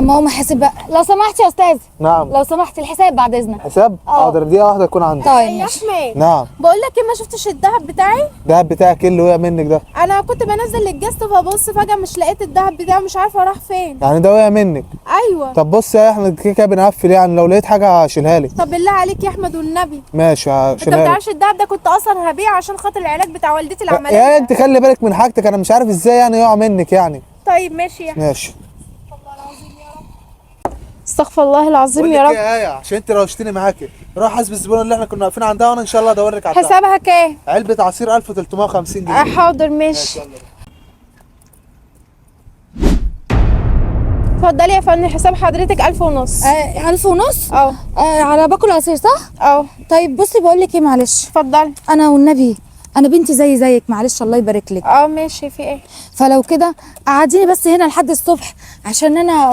اما هو محاسب بقى. لو سمحت يا استاذ. نعم. لو سمحت الحساب بعد اذنك. حساب؟ حاضر، دقيقة واحدة يكون عندك. طيب يا ماشي. احمد، نعم. بقول لك ايه، ما شفتش الذهب بتاعي؟ الدهب بتاعك ايه اللي وقع منك ده؟ انا كنت بنزل الجست فبص فجاه مش لقيت الذهب بتاعي، مش عارفه راح فين. يعني ده وقع منك؟ ايوه. طب بص يا احمد، كده كده بنقفل، يعني لو لقيت حاجة هشيلها لك. طب بالله عليك يا احمد والنبي. ماشي انت هشيلها ما لك. تعرفش الذهب ده كنت اصلا هبيعه عشان خاطر العلاج بتاع والدتي العمليه. يا انت خلي بالك من حاجتك، انا مش عارف ازاي يعني يقع منك يعني. طيب ماشي يا احمد. ماشي. استغفر الله العظيم بقول يا لك رب. ايه يا ايه، عشان انت لو اشتري معاكي روح حاسب الزبونه اللي احنا كنا واقفين عندها، وانا ان شاء الله ادور لك على الدهب. حسابها كام؟ علبة عصير 1350 جنيه. حاضر ماشي. يلا. اتفضلي يا فندم، حساب حضرتك 1000 ونص. 1000 ونص. اه على باكل عصير صح؟ اه. طيب بصي بقول لك ايه، معلش اتفضلي. انا والنبي، انا بنتي زيك، معلش الله يبارك لك. اه ماشي، في ايه؟ فلو كده قعديني بس هنا لحد الصبح عشان انا